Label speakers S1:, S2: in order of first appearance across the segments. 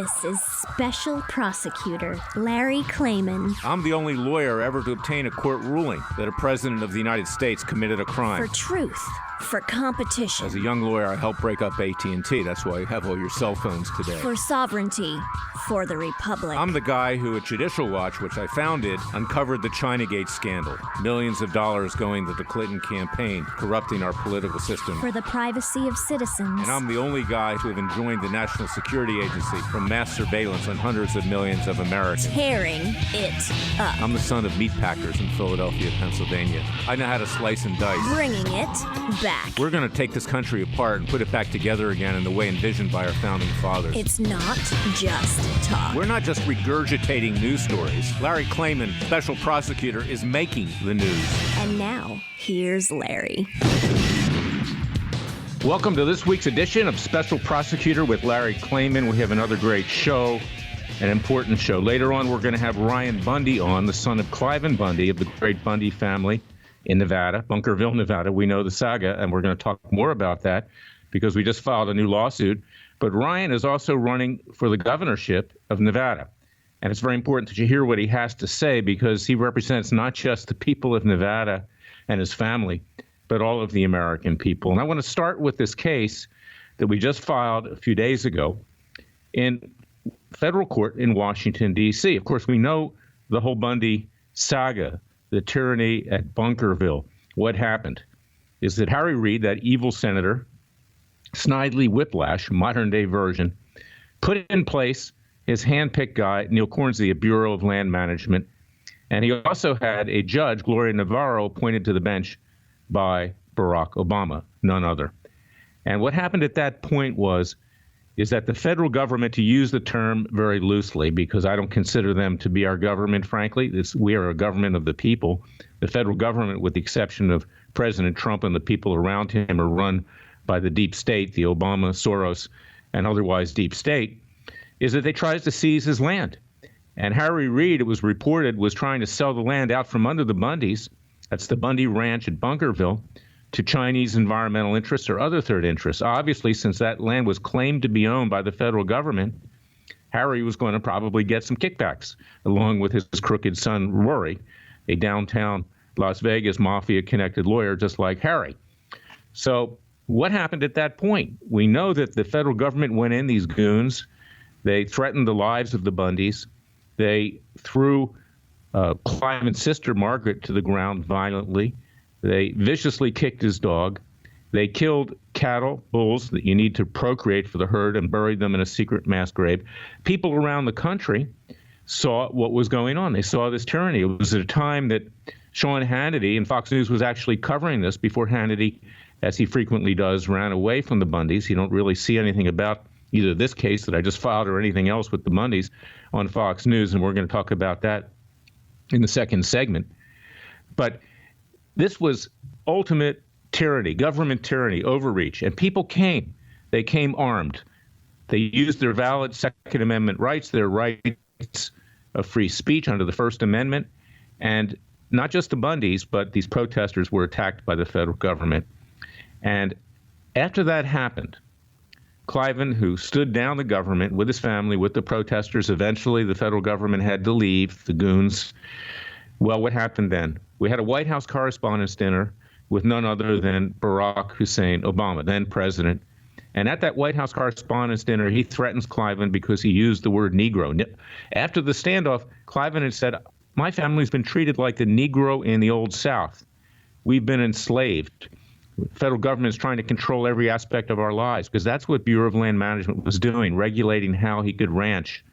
S1: This is Special Prosecutor Larry Klayman.
S2: I'm the only lawyer ever to obtain a court ruling that a president of the United States committed a crime.
S1: For truth. For competition.
S2: As a young lawyer, I helped break up AT&T. That's why you have all your cell phones today.
S1: For sovereignty. For the Republic.
S2: I'm the guy who, at Judicial Watch, which I founded, uncovered the Chinagate scandal. Millions of dollars going to the Clinton campaign, corrupting our political system.
S1: For the privacy of citizens.
S2: And I'm the only guy to have enjoined the National Security Agency from mass surveillance on hundreds of millions of Americans.
S1: Tearing it up.
S2: I'm the son of meat packers in Philadelphia, Pennsylvania. I know how to slice and dice.
S1: Bringing it back.
S2: We're going to take this country apart and put it back together again in the way envisioned by our founding fathers.
S1: It's not just talk.
S2: We're not just regurgitating news stories. Larry Klayman, special prosecutor, is making the news.
S1: And now, here's Larry.
S2: Welcome to this week's edition of Special Prosecutor with Larry Klayman. We have another great show, an important show. Later on, we're going to have Ryan Bundy on, the son of Cliven Bundy of the great Bundy family in Nevada, Bunkerville, Nevada. We know the saga, and we're going to talk more about that because we just filed a new lawsuit. But Ryan is also running for the governorship of Nevada. And it's very important that you hear what he has to say because he represents not just the people of Nevada and his family, but all of the American people. And I want to start with this case that we just filed a few days ago in federal court in Washington, D.C. Of course, we know the whole Bundy saga, the tyranny at Bunkerville. What happened is that Harry Reid, that evil senator, Snidely Whiplash, modern-day version, put in place his hand-picked guy, Neil Cornsey, at Bureau of Land Management, and he also had a judge, Gloria Navarro, appointed to the bench by Barack Obama, none other. And what happened at that point is that the federal government, to use the term very loosely, because I don't consider them to be our government, frankly, we are a government of the people. The federal government, with the exception of President Trump and the people around him, are run by the deep state, the Obama, Soros, and otherwise deep state, is that they tried to seize his land. And Harry Reid, it was reported, was trying to sell the land out from under the Bundys, that's the Bundy Ranch at Bunkerville, to Chinese environmental interests or other third interests. Obviously, since that land was claimed to be owned by the federal government, Harry was going to probably get some kickbacks, along with his crooked son, Rory, a downtown Las Vegas mafia-connected lawyer just like Harry. So what happened at that point? We know that the federal government went in, these goons. They threatened the lives of the Bundys. They threw Cliven's sister, Margaret, to the ground violently. They viciously kicked his dog. They killed cattle, bulls that you need to procreate for the herd, and buried them in a secret mass grave. People around the country saw what was going on. They saw this tyranny. It was at a time that Sean Hannity, and Fox News was actually covering this before Hannity, as he frequently does, ran away from the Bundys. You don't really see anything about either this case that I just filed or anything else with the Bundys on Fox News, and we're going to talk about that in the second segment. But this was ultimate tyranny, government tyranny, overreach, and people came. They came armed. They used their valid Second Amendment rights, their rights of free speech under the First Amendment, and not just the Bundys, but these protesters were attacked by the federal government. And after that happened, Cliven, who stood down the government with his family, with the protesters, eventually the federal government had to leave, the goons. Well, what happened then? We had a White House Correspondents' Dinner with none other than Barack Hussein Obama, then president. And at that White House Correspondents' Dinner, he threatens Cliven because he used the word Negro. After the standoff, Cliven had said, "My family's been treated like the Negro in the Old South. We've been enslaved. The federal government is trying to control every aspect of our lives," because that's what Bureau of Land Management was doing, regulating how he could ranch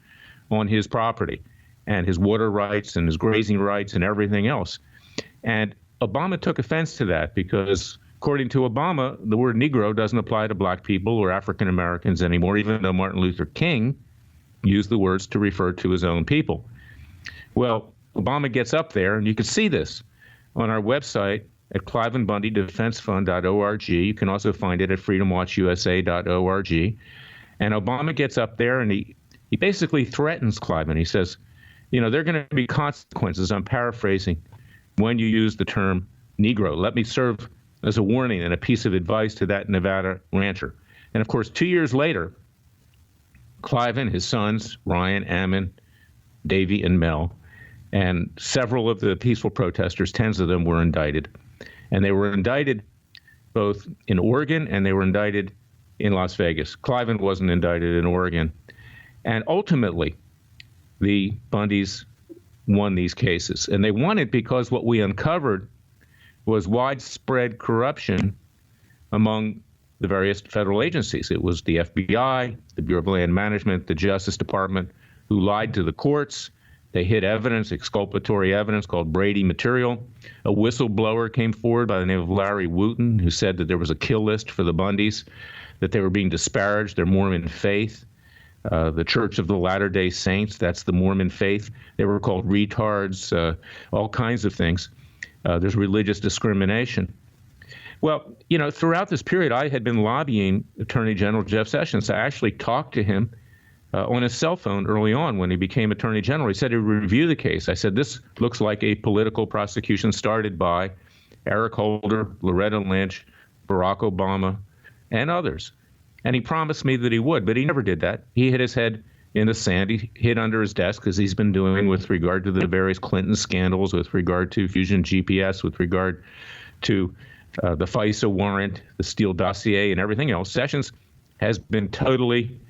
S2: on his property and his water rights and his grazing rights and everything else. And Obama took offense to that because, according to Obama, the word Negro doesn't apply to black people or African Americans anymore, even though Martin Luther King used the words to refer to his own people. Well, Obama gets up there, and you can see this on our website at ClivenBundyDefenseFund.org. You can also find it at FreedomWatchUSA.org. And Obama gets up there, and he basically threatens Cliven. He says, there are going to be consequences, I'm paraphrasing, when you use the term Negro. Let me serve as a warning and a piece of advice to that Nevada rancher. And of course, 2 years later, Cliven, his sons, Ryan, Ammon, Davy, and Mel, and several of the peaceful protesters, tens of them, were indicted. And they were indicted both in Oregon and they were indicted in Las Vegas. Cliven wasn't indicted in Oregon. And ultimately, the Bundys won these cases. And they won it because what we uncovered was widespread corruption among the various federal agencies. It was the FBI, the Bureau of Land Management, the Justice Department, who lied to the courts. They hid evidence, exculpatory evidence called Brady material. A whistleblower came forward by the name of Larry Wooten, who said that there was a kill list for the Bundys, that they were being disparaged, their Mormon faith. The Church of the Latter-day Saints, that's the Mormon faith. They were called retards, all kinds of things. There's religious discrimination. Well, throughout this period, I had been lobbying Attorney General Jeff Sessions. I actually talked to him on his cell phone early on when he became Attorney General. He said he'd review the case. I said, this looks like a political prosecution started by Eric Holder, Loretta Lynch, Barack Obama, and others. And he promised me that he would, but he never did that. He hid his head in the sand. He hid under his desk, as he's been doing with regard to the various Clinton scandals, with regard to Fusion GPS, with regard to the FISA warrant, the Steele dossier, and everything else. Sessions has been totally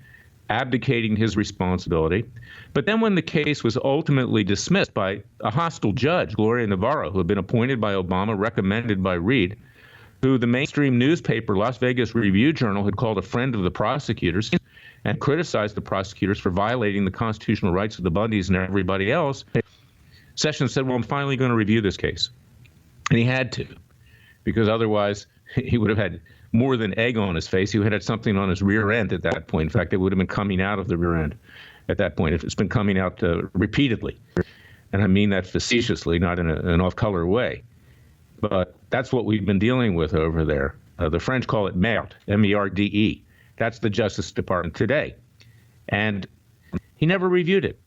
S2: abdicating his responsibility. But then when the case was ultimately dismissed by a hostile judge, Gloria Navarro, who had been appointed by Obama, recommended by Reed, who the mainstream newspaper, Las Vegas Review-Journal, had called a friend of the prosecutors and criticized the prosecutors for violating the constitutional rights of the Bundys and everybody else, Sessions said, well, I'm finally going to review this case. And he had to, because otherwise he would have had more than egg on his face. He would have had something on his rear end at that point. In fact, it would have been coming out of the rear end at that point. It's been coming out repeatedly. And I mean that facetiously, not in an off-color way. But that's what we've been dealing with over there. The French call it merde, M-E-R-D-E. That's the Justice Department today. And he never reviewed it.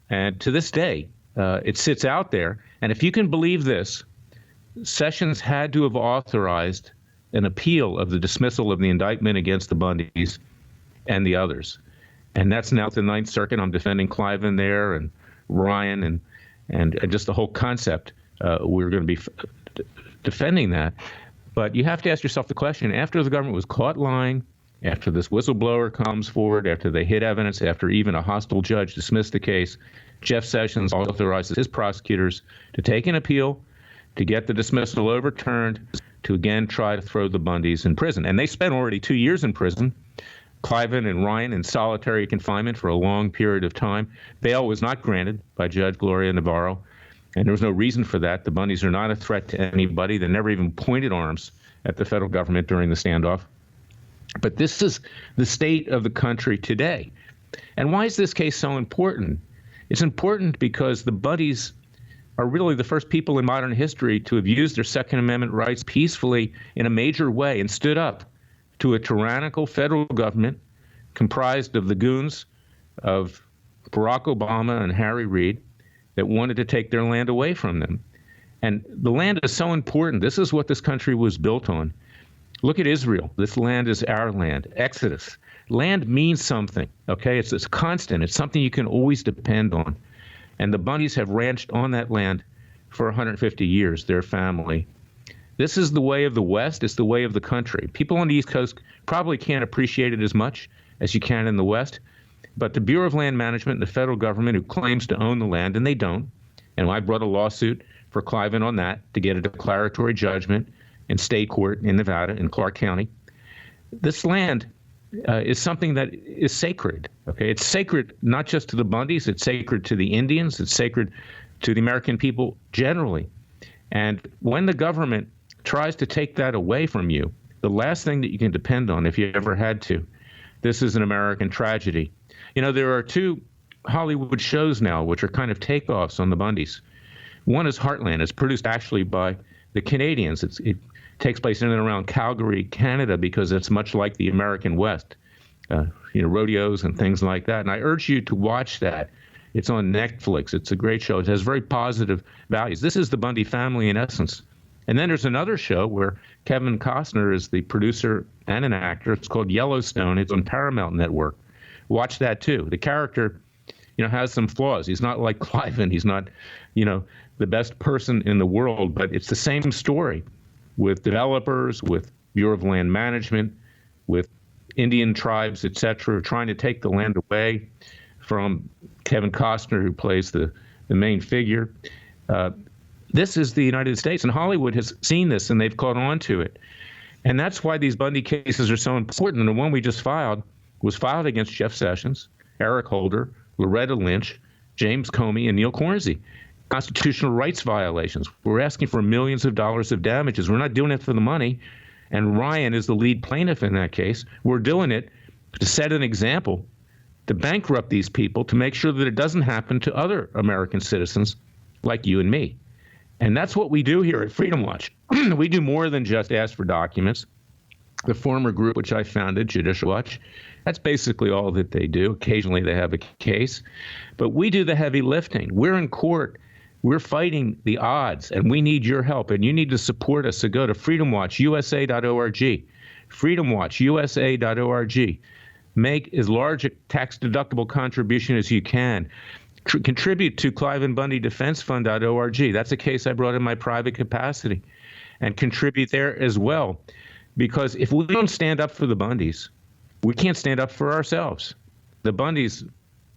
S2: And to this day, it sits out there. And if you can believe this, Sessions had to have authorized an appeal of the dismissal of the indictment against the Bundys and the others. And that's now at the Ninth Circuit. I'm defending Cliven there and Ryan and just the whole concept. We're going to be defending that. But you have to ask yourself the question, after the government was caught lying, after this whistleblower comes forward, after they hid evidence, after even a hostile judge dismissed the case, Jeff Sessions authorizes his prosecutors to take an appeal, to get the dismissal overturned, to again try to throw the Bundys in prison. And they spent already 2 years in prison, Cliven and Ryan in solitary confinement for a long period of time. Bail was not granted by Judge Gloria Navarro. And there was no reason for that. The Bundys are not a threat to anybody. They never even pointed arms at the federal government during the standoff. But this is the state of the country today. And why is this case so important? It's important because the Bundys are really the first people in modern history to have used their Second Amendment rights peacefully in a major way and stood up to a tyrannical federal government comprised of the goons of Barack Obama and Harry Reid that wanted to take their land away from them. And the land is so important. This is what this country was built on. Look at Israel. This land is our land. Exodus. Land means something, okay? It's constant. It's something you can always depend on. And the Bundys have ranched on that land for 150 years, their family. This is the way of the West. It's the way of the country. People on the East Coast probably can't appreciate it as much as you can in the West. But the Bureau of Land Management and the federal government, who claims to own the land, and they don't, and I brought a lawsuit for Cliven on that to get a declaratory judgment in state court in Nevada, in Clark County. This land is something that is sacred, okay? It's sacred not just to the Bundys, it's sacred to the Indians, it's sacred to the American people generally. And when the government tries to take that away from you, the last thing that you can depend on, if you ever had to, this is an American tragedy. There are two Hollywood shows now which are kind of takeoffs on the Bundys. One is Heartland. It's produced actually by the Canadians. It takes place in and around Calgary, Canada, because it's much like the American West, rodeos and things like that. And I urge you to watch that. It's on Netflix. It's a great show. It has very positive values. This is the Bundy family in essence. And then there's another show where Kevin Costner is the producer and an actor. It's called Yellowstone. It's on Paramount Network, watch that too. The character, has some flaws. He's not like Cliven. He's not, the best person in the world, but it's the same story with developers, with Bureau of Land Management, with Indian tribes, et cetera, trying to take the land away from Kevin Costner, who plays the main figure. This is the United States, and Hollywood has seen this, and they've caught on to it. And that's why these Bundy cases are so important. And the one we just filed was filed against Jeff Sessions, Eric Holder, Loretta Lynch, James Comey, and Neil Corsi. Constitutional rights violations. We're asking for millions of dollars of damages. We're not doing it for the money. And Ryan is the lead plaintiff in that case. We're doing it to set an example, to bankrupt these people, to make sure that it doesn't happen to other American citizens like you and me. And that's what we do here at Freedom Watch. We do more than just ask for documents. The former group, which I founded, Judicial Watch, that's basically all that they do. Occasionally they have a case. But we do the heavy lifting. We're in court. We're fighting the odds, and we need your help. And you need to support us. So go to freedomwatchusa.org. freedomwatchusa.org. Make as large a tax-deductible contribution as you can. Contribute to ClivenBundyDefenseFund.org. That's a case I brought in my private capacity. And contribute there as well. Because if we don't stand up for the Bundys, we can't stand up for ourselves. The Bundys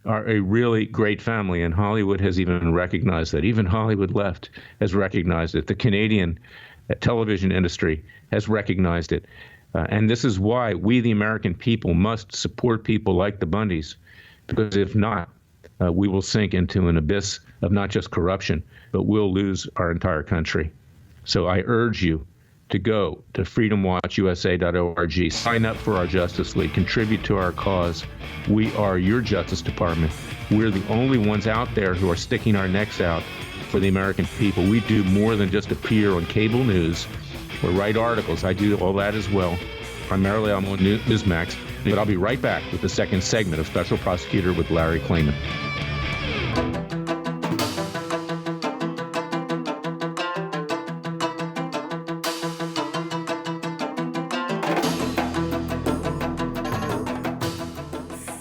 S2: are a really great family, and Hollywood has even recognized that. Even Hollywood left has recognized it. The Canadian television industry has recognized it. And this is why we, the American people, must support people like the Bundys, because if not, we will sink into an abyss of not just corruption, but we'll lose our entire country. So I urge you to go to freedomwatchusa.org, sign up for our Justice League, contribute to our cause. We are your Justice Department. We're the only ones out there who are sticking our necks out for the American people. We do more than just appear on cable news or write articles. I do all that as well. Primarily, I'm on Newsmax. But I'll be right back with the second segment of Special Prosecutor with Larry Klayman.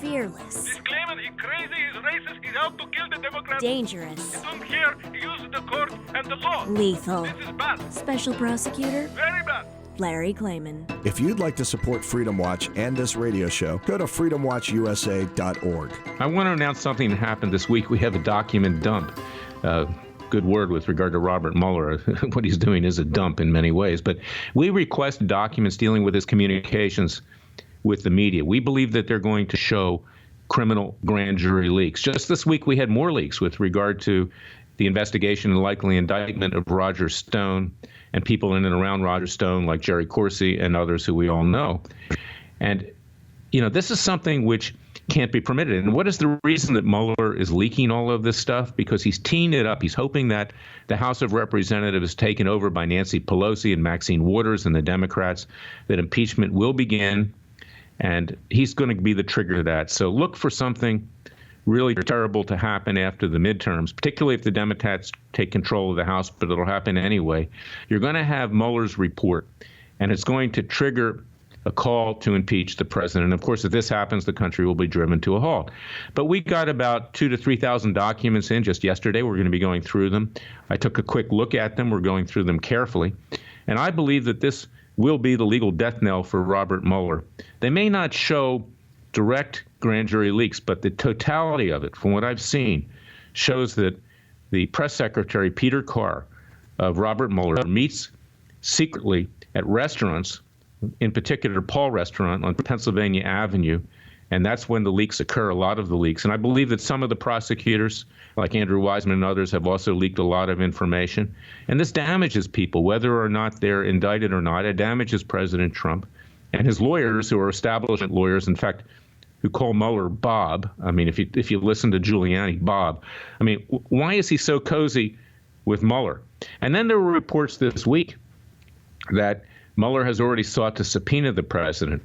S1: Fearless.
S3: Disclaimer, he's crazy, he's racist, he's out to kill the Democrats.
S1: Dangerous.
S3: You don't care, use the court and the law.
S1: Lethal.
S3: This is bad.
S1: Special Prosecutor
S3: Very bad.
S1: Larry Klayman.
S4: If you'd like to support Freedom Watch and this radio show, go to freedomwatchusa.org.
S2: I want to announce something that happened this week. We have a document dump. Good word with regard to Robert Mueller. What he's doing is a dump in many ways. But we request documents dealing with his communications with the media. We believe that they're going to show criminal grand jury leaks. Just this week, we had more leaks with regard to the investigation and likely indictment of Roger Stone and people in and around Roger Stone like Jerry Corsi and others who we all know. And, this is something which can't be permitted. And what is the reason that Mueller is leaking all of this stuff? Because he's teeing it up. He's hoping that the House of Representatives is taken over by Nancy Pelosi and Maxine Waters and the Democrats, that impeachment will begin, and he's going to be the trigger to that. So look for something really terrible to happen after the midterms, particularly if the Democrats take control of the House, but it'll happen anyway. You're going to have Mueller's report, and it's going to trigger a call to impeach the president. Of course, if this happens, the country will be driven to a halt. But we got about 2,000 to 3,000 documents in just yesterday. We're going to be going through them. I took a quick look at them. We're going through them carefully. And I believe that this will be the legal death knell for Robert Mueller. They may not show direct grand jury leaks, but the totality of it, from what I've seen, shows that the press secretary, Peter Carr, of Robert Mueller, meets secretly at restaurants, in particular Paul Restaurant on Pennsylvania Avenue, and that's when the leaks occur, a lot of the leaks. And I believe that some of the prosecutors, like Andrew Weissman and others, have also leaked a lot of information. And this damages people, whether or not they're indicted or not. It damages President Trump and his lawyers, who are establishment lawyers, in fact, who call Mueller Bob. I mean, if you listen to Giuliani, Bob. I mean, why is he so cozy with Mueller? And then there were reports this week that Mueller has already sought to subpoena the president.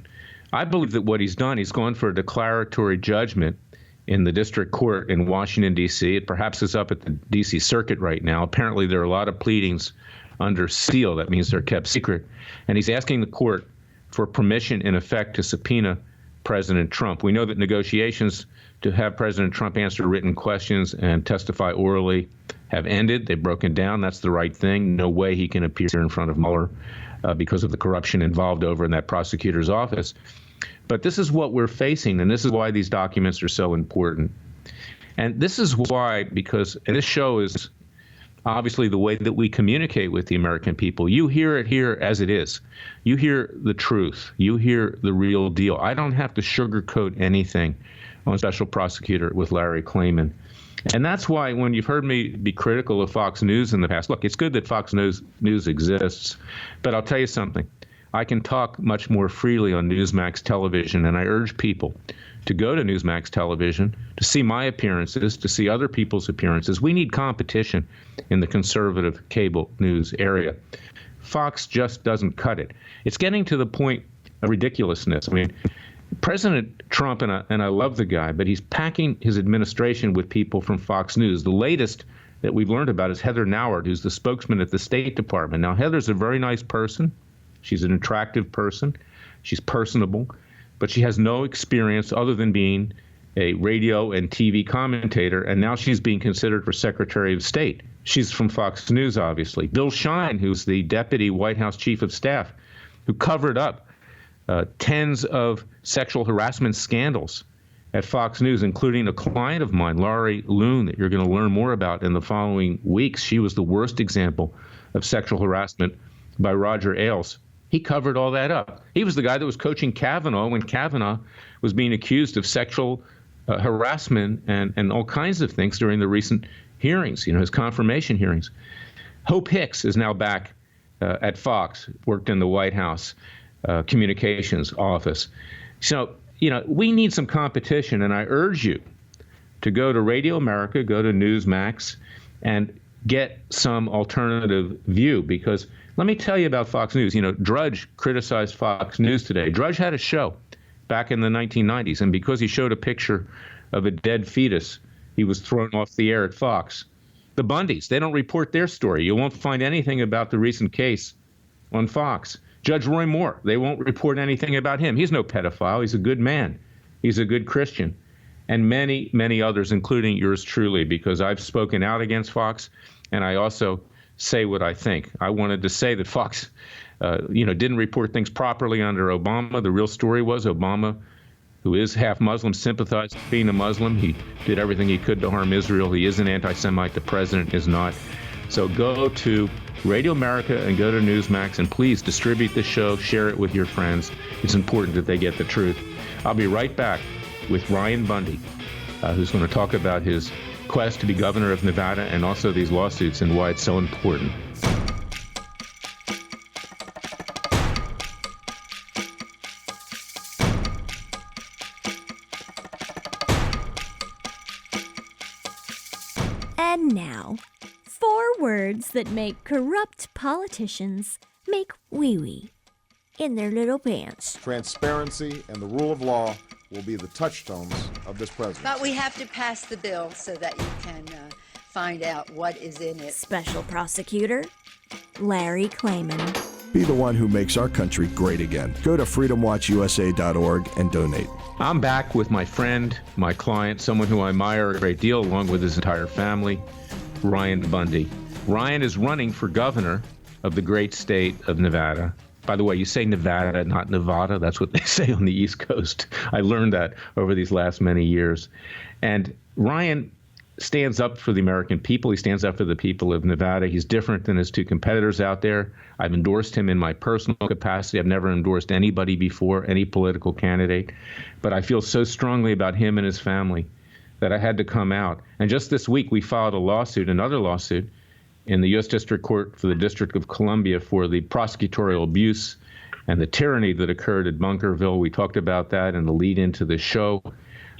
S2: I believe that what he's done, he's gone for a declaratory judgment in the district court in Washington, D.C. It perhaps is up at the D.C. Circuit right now. Apparently, there are a lot of pleadings under seal. That means they're kept secret. And he's asking the court for permission, in effect, to subpoena President Trump. We know that negotiations to have President Trump answer written questions and testify orally have ended. They've broken down. That's the right thing. No way he can appear in front of Mueller because of the corruption involved over in that prosecutor's office. But this is what we're facing, and this is why these documents are so important. And this is why, because and this show is obviously the way that we communicate with the American people. You hear it here as it is. You hear the truth. You hear the real deal. I don't have to sugarcoat anything on Special Prosecutor with Larry Klayman. And that's why when you've heard me be critical of Fox News in the past, look, it's good that Fox News exists, but I'll tell you something. I can talk much more freely on Newsmax television, and I urge people to go to Newsmax television to see my appearances, to see other people's appearances. We need competition in the conservative cable news area. Fox just doesn't cut it. It's getting to the point of ridiculousness. I mean, President Trump, and I love the guy, but he's packing his administration with people from Fox News. The latest that we've learned about is Heather Nauert, who's the spokesman at the State Department. Now, Heather's a very nice person. She's an attractive person. She's personable, but she has no experience other than being a radio and TV commentator, and now she's being considered for Secretary of State. She's from Fox News, obviously. Bill Shine, who's the Deputy White House Chief of Staff, who covered up tens of sexual harassment scandals at Fox News, including a client of mine, Laurie Loon, that you're going to learn more about in the following weeks. She was the worst example of sexual harassment by Roger Ailes. He covered all that up. He was the guy that was coaching Kavanaugh when Kavanaugh was being accused of sexual harassment and all kinds of things during the recent hearings, his confirmation hearings. Hope Hicks is now back at Fox, worked in the White House communications office. So, we need some competition, and I urge you to go to Radio America, go to Newsmax, and get some alternative view, because let me tell you about Fox News. Drudge criticized Fox News today. Drudge had a show back in the 1990s, and because he showed a picture of a dead fetus, he was thrown off the air at Fox. The Bundys, they don't report their story. You won't find anything about the recent case on Fox. Judge Roy Moore, they won't report anything about him. He's no pedophile. He's a good man. He's a good Christian. And many, many others, including yours truly, because I've spoken out against Fox, and I also say what I think. I wanted to say that Fox, didn't report things properly under Obama. The real story was Obama, who is half Muslim, sympathized with being a Muslim. He did everything he could to harm Israel. He is an anti-Semite. The president is not. So go to Radio America and go to Newsmax, and please distribute the show, share it with your friends. It's important that they get the truth. I'll be right back with Ryan Bundy, who's going to talk about his quest to be governor of Nevada and also these lawsuits and why it's so important.
S1: And now, 4 words that make corrupt politicians make wee-wee in their little pants.
S5: Transparency and the rule of law will be the touchstones of this presidency.
S6: But we have to pass the bill so that you can find out what is in it.
S1: Special Prosecutor Larry Klayman.
S4: Be the one who makes our country great again. Go to freedomwatchusa.org and donate.
S2: I'm back with my friend, my client, someone who I admire a great deal, along with his entire family, Ryan Bundy. Ryan is running for governor of the great state of Nevada. By the way, you say Nevada, not Nevada. That's what they say on the East Coast. I learned that over these last many years. And Ryan stands up for the American people. He stands up for the people of Nevada. He's different than his 2 competitors out there. I've endorsed him in my personal capacity. I've never endorsed anybody before, any political candidate. But I feel so strongly about him and his family that I had to come out. And just this week, we filed another lawsuit, in the U.S. District Court for the District of Columbia for the prosecutorial abuse and the tyranny that occurred at Bunkerville. We talked about that in the lead into the show.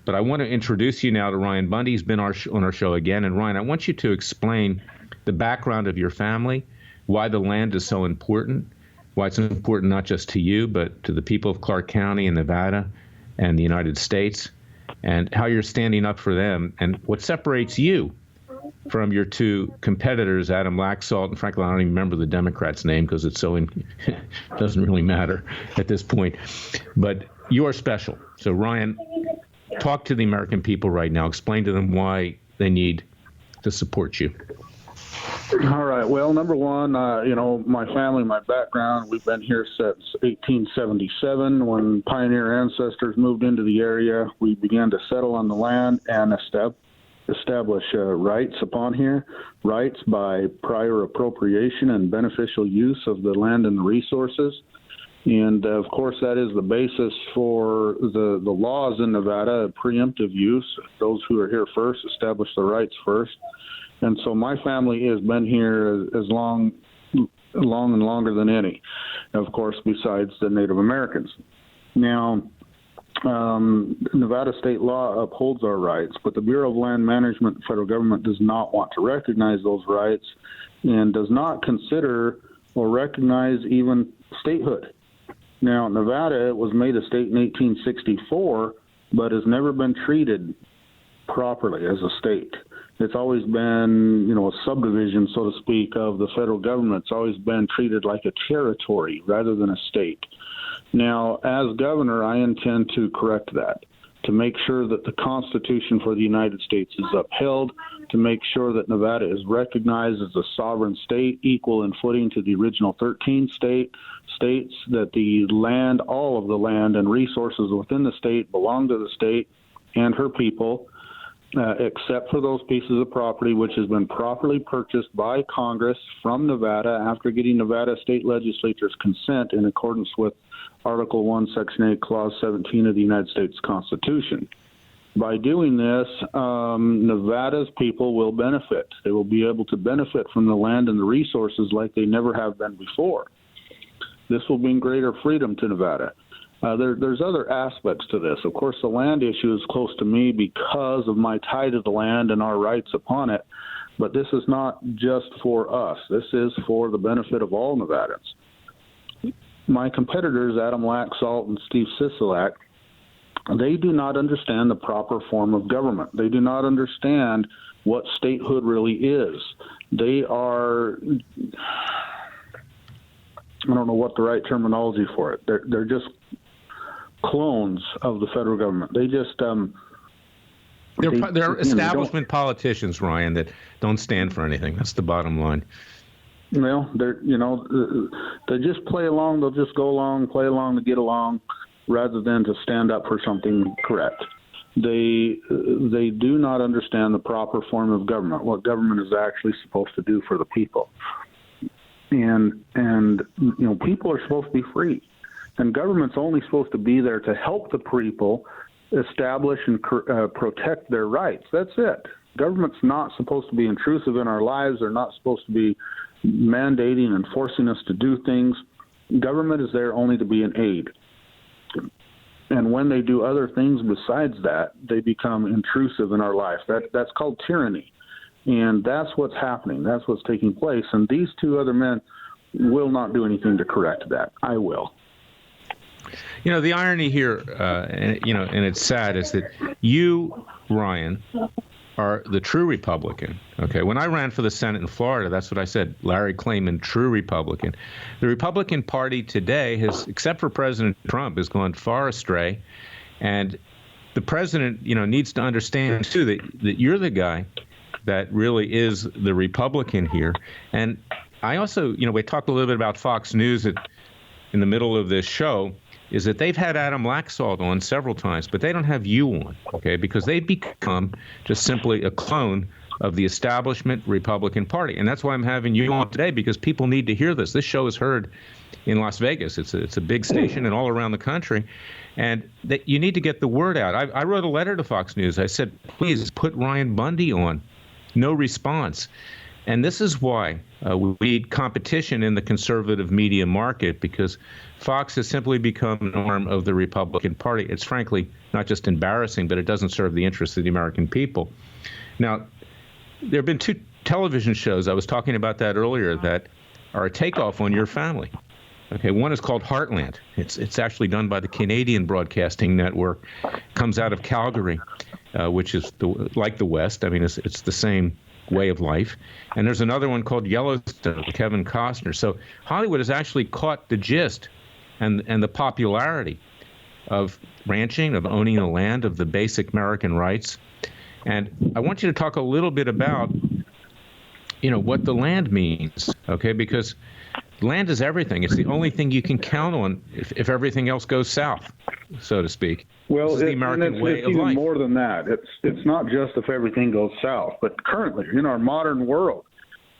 S2: But I want to introduce you now to Ryan Bundy. He's been on our show again. And Ryan, I want you to explain the background of your family, why the land is so important, why it's important not just to you, but to the people of Clark County and Nevada and the United States, and how you're standing up for them, and what separates you from your 2 competitors, Adam Laxalt, and frankly, I don't even remember the Democrat's name because it's so it doesn't really matter at this point. But you are special. So, Ryan, talk to the American people right now. Explain to them why they need to support you.
S7: All right. Well, number one, my family, my background, we've been here since 1877 when pioneer ancestors moved into the area. We began to settle on the land and establish rights upon here, rights by prior appropriation and beneficial use of the land and the resources. And, of course, that is the basis for the laws in Nevada, preemptive use. Those who are here first establish the rights first. And so my family has been here as long and longer than any, of course, besides the Native Americans. Now, Nevada state law upholds our rights, but the Bureau of Land Management, the federal government, does not want to recognize those rights and does not consider or recognize even statehood. Now, Nevada was made a state in 1864, but has never been treated properly as a state. It's always been, a subdivision, so to speak, of the federal government. It's always been treated like a territory rather than a state. Now, as governor, I intend to correct that, to make sure that the Constitution for the United States is upheld, to make sure that Nevada is recognized as a sovereign state, equal in footing to the original 13 states, that the land, all of the land and resources within the state belong to the state and her people, except for those pieces of property which has been properly purchased by Congress from Nevada after getting Nevada state legislature's consent in accordance with Article 1, Section 8, Clause 17 of the United States Constitution. By doing this, Nevada's people will benefit. They will be able to benefit from the land and the resources like they never have been before. This will bring greater freedom to Nevada. There's other aspects to this. Of course, the land issue is close to me because of my tie to the land and our rights upon it. But this is not just for us. This is for the benefit of all Nevadans. My competitors, Adam Laxalt and Steve Sisolak, they do not understand the proper form of government. They do not understand what statehood really is. They are, I don't know what the right terminology for it. They're just clones of the federal government. They just
S2: they're establishment politicians, Ryan, that don't stand for anything. That's the bottom line.
S7: Well, they just play along. They'll just go along, play along to get along, rather than to stand up for something correct. They do not understand the proper form of government, what government is actually supposed to do for the people. And people are supposed to be free. And government's only supposed to be there to help the people establish and protect their rights. That's it. Government's not supposed to be intrusive in our lives. They're not supposed to be mandating and forcing us to do things. Government is there only to be an aid. And when they do other things besides that, they become intrusive in our life. That's called tyranny. And that's what's happening. That's what's taking place. And these two other men will not do anything to correct that. I will.
S2: The irony here, and it's sad, is that you, Ryan, are the true Republican. Okay, when I ran for the Senate in Florida, that's what I said. Larry Klayman, true Republican. The Republican Party today has, except for President Trump, has gone far astray, and the president, needs to understand too that you're the guy that really is the Republican here. And I also, we talked a little bit about Fox News in the middle of this show. Is that they've had Adam Laxalt on several times, but they don't have you on, okay? Because they've become just simply a clone of the establishment Republican Party. And that's why I'm having you on today, because people need to hear this. This show is heard in Las Vegas. It's a big station and all around the country. And that you need to get the word out. I wrote a letter to Fox News. I said, please put Ryan Bundy on. No response. And this is why we need competition in the conservative media market, because Fox has simply become an arm of the Republican Party. It's frankly not just embarrassing, but it doesn't serve the interests of the American people. Now, there have been two television shows, I was talking about that earlier, that are a takeoff on your family. Okay, one is called Heartland. It's actually done by the Canadian Broadcasting Network. Comes out of Calgary, which is like the West. I mean, it's the same way of life. And there's another one called Yellowstone with Kevin Costner. So Hollywood has actually caught the gist and the popularity of ranching, of owning the land, of the basic American rights. And I want you to talk a little bit about, what the land means, okay? Because land is everything. It's the only thing you can count on if everything else goes south, so to speak.
S8: Well,
S2: this is the American way
S8: it's
S2: of
S8: even
S2: life.
S8: more than that. It's not just if everything goes south, but currently in our modern world,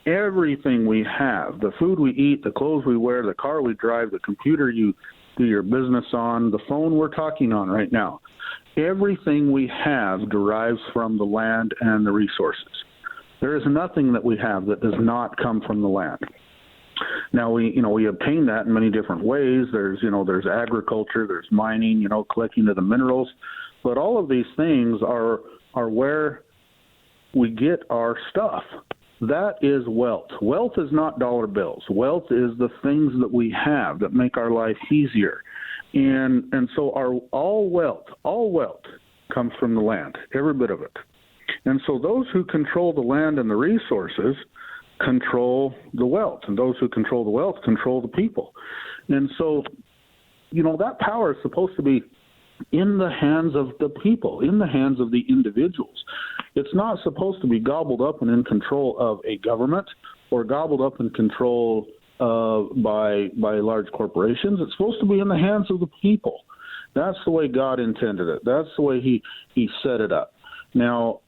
S8: everything we have, the food we eat, the clothes we wear, the car we drive, the computer you do your business on, the phone we're talking on right now, everything we have derives from the land and the resources. There is nothing that we have that does not come from the land. Now we obtain that in many different ways. There's agriculture, there's mining, collecting of the minerals, but all of these things are where we get our stuff. That is wealth. Wealth is not dollar bills. Wealth is the things that we have that make our life easier. And so all wealth comes from the land, every bit of it. And so those who control the land and the resources control the wealth, and those who control the wealth control the people. And so, that power is supposed to be in the hands of the people, in the hands of the individuals. It's not supposed to be gobbled up and in control of a government or gobbled up and controlled by large corporations. It's supposed to be in the hands of the people. That's the way God intended it. That's the way he set it up. Now,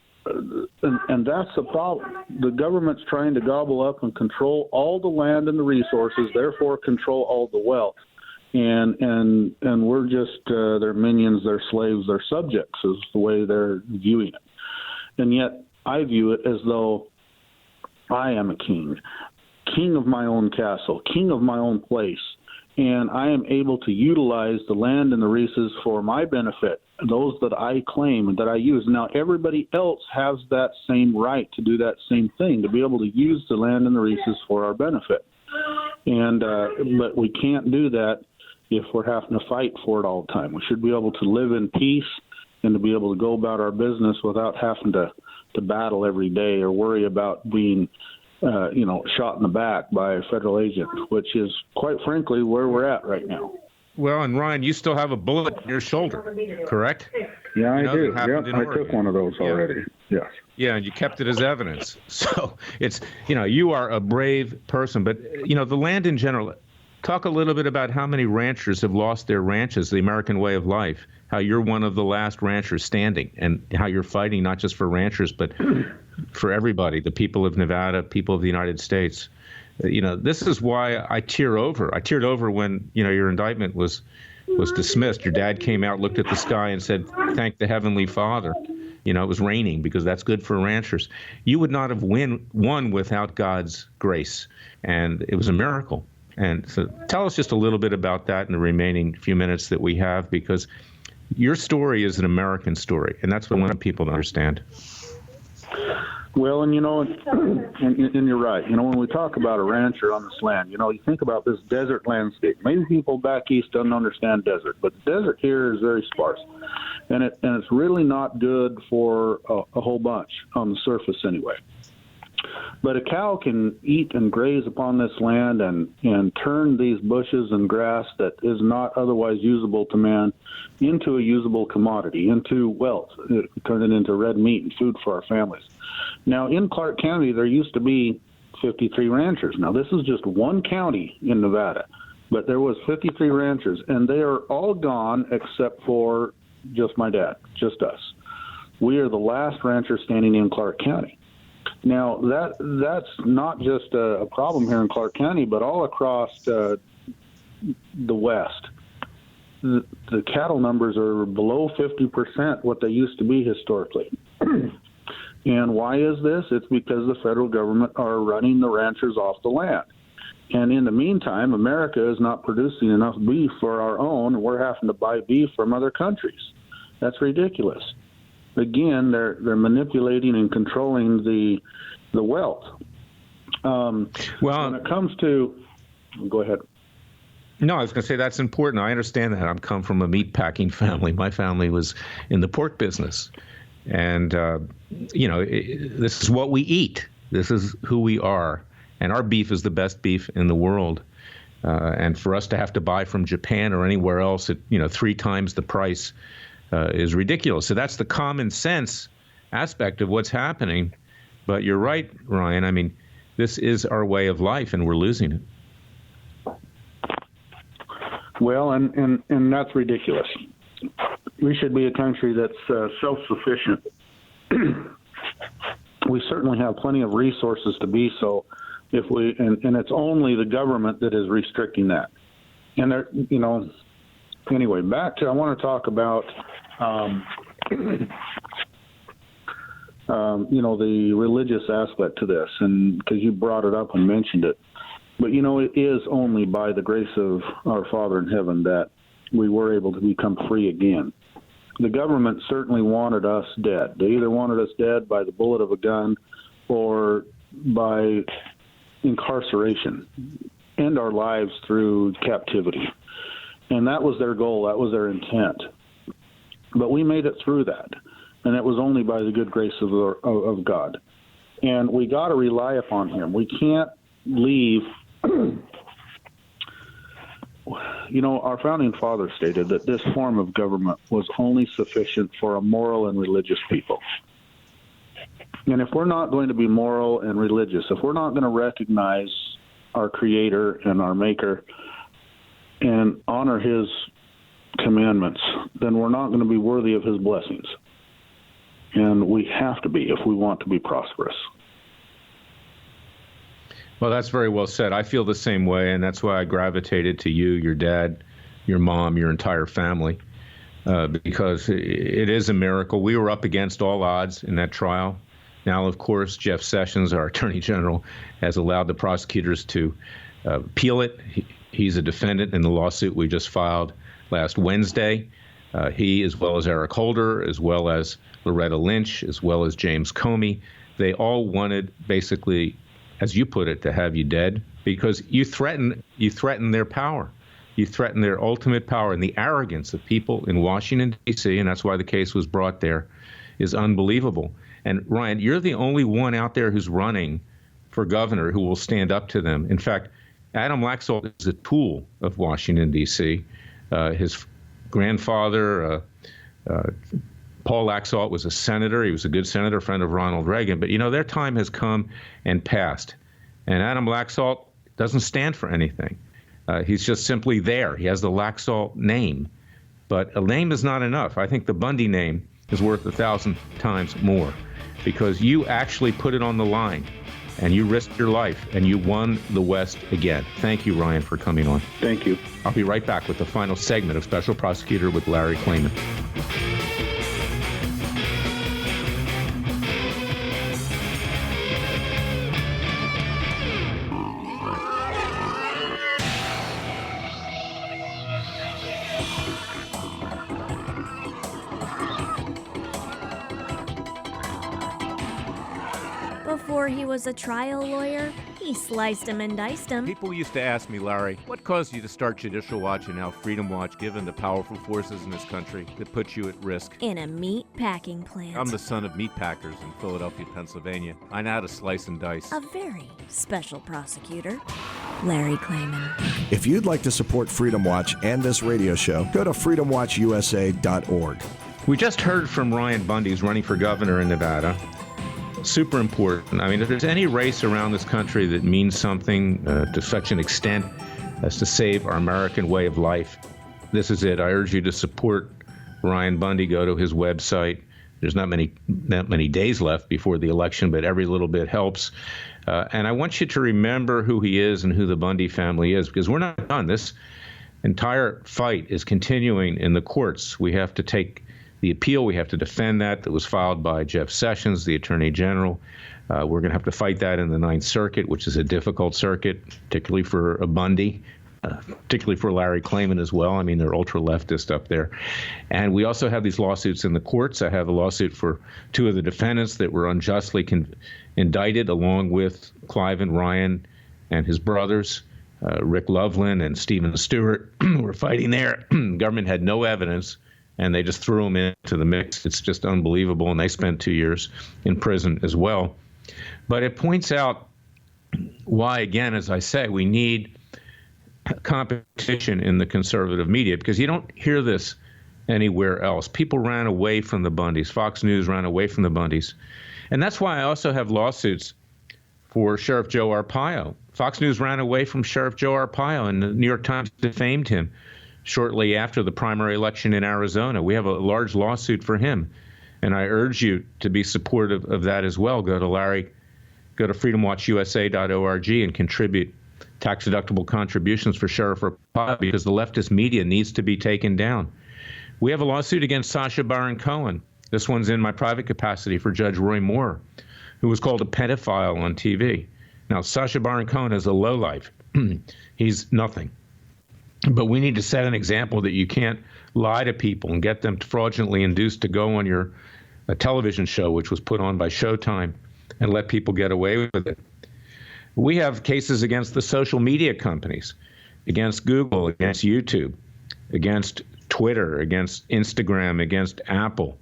S8: and that's the problem. The government's trying to gobble up and control all the land and the resources, therefore control all the wealth. And we're just their minions, their slaves, their subjects is the way they're viewing it. And yet I view it as though I am a king of my own castle, king of my own place, and I am able to utilize the land and the resources for my benefit, those that I claim and that I use. Now, everybody else has that same right to do that same thing, to be able to use the land and the resources for our benefit. And but we can't do that if we're having to fight for it all the time. We should be able to live in peace and to be able to go about our business without having to battle every day or worry about being shot in the back by a federal agent, which is, quite frankly, where we're at right now.
S2: Well, and Ryan, you still have a bullet in your shoulder, correct?
S8: Yeah, I do. Yep, I took one of those already. Yes.
S2: Yeah, and you kept it as evidence. So it's, you are a brave person. But, the land in general, talk a little bit about how many ranchers have lost their ranches, the American way of life, how you're one of the last ranchers standing, and how you're fighting not just for ranchers, but for everybody, the people of Nevada, people of the United States. This is why I tear over. I teared over when, your indictment was dismissed. Your dad came out, looked at the sky and said, "Thank the Heavenly Father." It was raining because that's good for ranchers. You would not have won without God's grace. And it was a miracle. And so tell us just a little bit about that in the remaining few minutes that we have, because your story is an American story. And that's what I want people to understand.
S8: Well, and and you're right. When we talk about a rancher on this land, you think about this desert landscape. Maybe people back east don't understand desert, but the desert here is very sparse, and it's really not good for a whole bunch on the surface anyway. But a cow can eat and graze upon this land and turn these bushes and grass that is not otherwise usable to man into a usable commodity, into wealth, turn it into red meat and food for our families. Now, in Clark County, there used to be 53 ranchers. Now, this is just one county in Nevada, but there was 53 ranchers, and they are all gone except for just my dad, just us. We are the last rancher standing in Clark County. Now, that's not just a problem here in Clark County, but all across the West. The cattle numbers are below 50% what they used to be historically. And why is this? It's because the federal government are running the ranchers off the land. And in the meantime, America is not producing enough beef for our own, and we're having to buy beef from other countries. That's ridiculous. Again, they're manipulating and controlling the wealth. When it comes to, go ahead.
S2: No, I was going to say that's important. I understand that. I'm come from a meat packing family. My family was in the pork business, and this is what we eat. This is who we are, and our beef is the best beef in the world. And for us to have to buy from Japan or anywhere else at 3 times the price is ridiculous. So that's the common sense aspect of what's happening. But you're right, Ryan. I mean, this is our way of life, and we're losing it.
S8: Well, and that's ridiculous. We should be a country that's self-sufficient. We certainly have plenty of resources to be so. If we and it's only the government that is restricting that. And there, anyway, back to I want to talk about the religious aspect to this, and because you brought it up and mentioned it. But it is only by the grace of our Father in heaven that we were able to become free again. The government certainly wanted us dead. They either wanted us dead by the bullet of a gun or by incarceration, end our lives through captivity. And that was their goal. That was their intent. But we made it through that. And it was only by the good grace of God. And we got to rely upon him. We can't leave. Our founding fathers stated that this form of government was only sufficient for a moral and religious people. And if we're not going to be moral and religious, if we're not going to recognize our Creator and our Maker and honor his commandments, then we're not going to be worthy of his blessings. And we have to be if we want to be prosperous.
S2: Well, that's very well said. I feel the same way, and that's why I gravitated to you, your dad, your mom, your entire family, because it is a miracle. We were up against all odds in that trial. Now, of course, Jeff Sessions, our Attorney General, has allowed the prosecutors to appeal it. He's a defendant in the lawsuit we just filed last Wednesday. He, as well as Eric Holder, as well as Loretta Lynch, as well as James Comey, they all wanted, basically, as you put it, to have you dead because you threaten their power. You threaten their ultimate power, and the arrogance of people in Washington, D.C., and that's why the case was brought there, is unbelievable. And Ryan, you're the only one out there who's running for governor who will stand up to them. In fact, Adam Laxalt is a tool of Washington, D.C. His grandfather, Paul Laxalt, was a senator. He was a good senator, friend of Ronald Reagan. But, their time has come and passed. And Adam Laxalt doesn't stand for anything. He's just simply there. He has the Laxalt name. But a name is not enough. I think the Bundy name is worth 1,000 times more because you actually put it on the line and you risked your life and you won the West again. Thank you, Ryan, for coming on.
S8: Thank you.
S2: I'll be right back with the final segment of Special Prosecutor with Larry Klayman.
S1: Before he was a trial lawyer, he sliced him and diced him.
S9: People used to ask me, Larry, what caused you to start Judicial Watch and now Freedom Watch, given the powerful forces in this country that put you at risk?
S1: In a meat packing plant.
S9: I'm the son of meat packers in Philadelphia, Pennsylvania. I know how to slice and dice.
S1: A very special prosecutor, Larry Klayman.
S4: If you'd like to support Freedom Watch and this radio show, go to freedomwatchusa.org.
S2: We just heard from Ryan Bundy, who's running for governor in Nevada. Super important. I mean, if there's any race around this country that means something to such an extent as to save our American way of life, this is it. I urge you to support Ryan Bundy. Go to his website. There's not many days left before the election, but every little bit helps. And I want you to remember who he is and who the Bundy family is, because we're not done. This entire fight is continuing in the courts. We have to take the appeal. We have to defend that was filed by Jeff Sessions, the Attorney General. We're going to have to fight that in the Ninth Circuit, which is a difficult circuit, particularly for a Bundy, particularly for Larry Klayman as well. I mean, they're ultra-leftist up there. And we also have these lawsuits in the courts. I have a lawsuit for 2 of the defendants that were unjustly indicted, along with Clive and Ryan and his brothers, Rick Loveland and Stephen Stewart. We're fighting there. Government had no evidence, and they just threw them into the mix. It's just unbelievable, and they spent 2 years in prison as well. But it points out why, again, as I say, we need competition in the conservative media, because you don't hear this anywhere else. People ran away from the Bundys. Fox News ran away from the Bundys. And that's why I also have lawsuits for Sheriff Joe Arpaio. Fox News ran away from Sheriff Joe Arpaio, and the New York Times defamed him shortly after the primary election in Arizona. We have a large lawsuit for him, and I urge you to be supportive of that as well. Go to freedomwatchusa.org and contribute tax-deductible contributions for Sheriff Arpaio, because the leftist media needs to be taken down. We have a lawsuit against Sacha Baron Cohen. This one's in my private capacity for Judge Roy Moore, who was called a pedophile on TV. Now, Sacha Baron Cohen is a lowlife. He's nothing. But we need to set an example that you can't lie to people and get them fraudulently induced to go on your television show, which was put on by Showtime, and let people get away with it. We have cases against the social media companies, against Google, against YouTube, against Twitter, against Instagram, against Apple,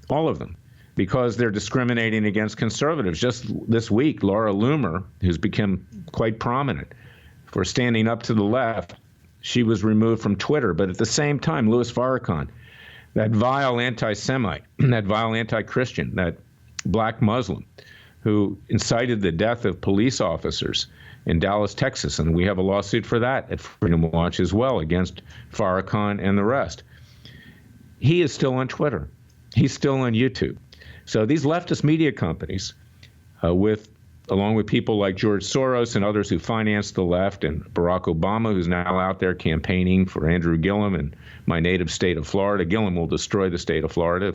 S2: all of them, because they're discriminating against conservatives. Just this week, Laura Loomer, who's become quite prominent for standing up to the left, she was removed from Twitter. But at the same time, Louis Farrakhan, that vile anti-Semite, that vile anti-Christian, that black Muslim who incited the death of police officers in Dallas, Texas, and we have a lawsuit for that at Freedom Watch as well against Farrakhan and the rest. He is still on Twitter. He's still on YouTube. So these leftist media companies, along with people like George Soros and others who finance the left, and Barack Obama, who's now out there campaigning for Andrew Gillum in my native state of Florida. Gillum will destroy the state of Florida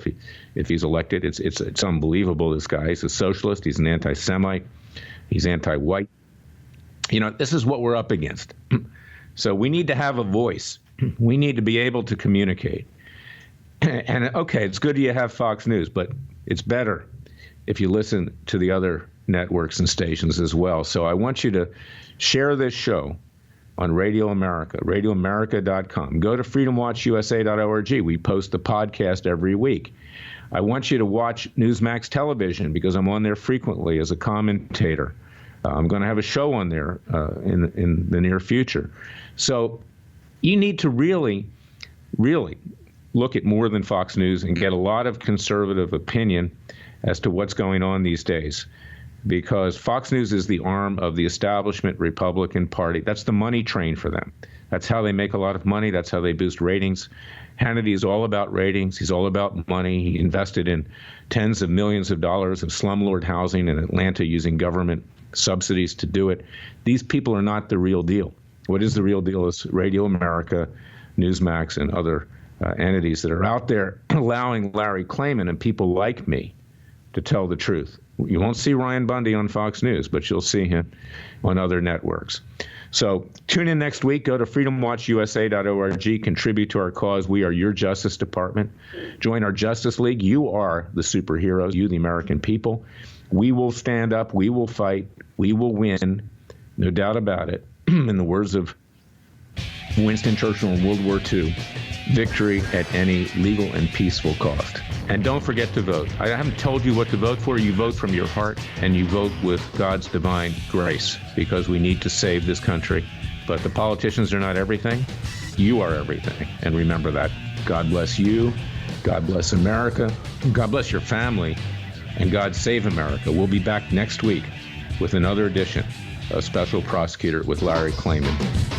S2: if he's elected. It's unbelievable, this guy. He's a socialist. He's an anti-Semite. He's anti-white. You know, this is what we're up against. So we need to have a voice. We need to be able to communicate. And, okay, it's good you have Fox News, but it's better if you listen to the other networks and stations as well. So I want you to share this show on Radio America, radioamerica.com. Go to freedomwatchusa.org. We post the podcast every week. I want you to watch Newsmax Television, because I'm on there frequently as a commentator. I'm going to have a show on there in the near future. So you need to really, really look at more than Fox News and get a lot of conservative opinion as to what's going on these days, because Fox News is the arm of the establishment Republican Party. That's the money train for them. That's how they make a lot of money. That's how they boost ratings. Hannity is all about ratings. He's all about money. He invested in tens of millions of dollars of slumlord housing in Atlanta using government subsidies to do it. These people are not the real deal. What is the real deal is Radio America, Newsmax, and other entities that are out there allowing Larry Klayman and people like me to tell the truth. You won't see Ryan Bundy on Fox News, but you'll see him on other networks. So tune in next week. Go to freedomwatchusa.org. Contribute to our cause. We are your Justice Department. Join our Justice League. You are the superheroes, you, the American people. We will stand up. We will fight. We will win. No doubt about it. In the words of Winston Churchill in World War II, victory at any legal and peaceful cost. And don't forget to vote. I haven't told you what to vote for. You vote from your heart, and you vote with God's divine grace, because we need to save this country. But the politicians are not everything. You are everything. And remember that. God bless you. God bless America. God bless your family. And God save America. We'll be back next week with another edition of Special Prosecutor with Larry Klayman.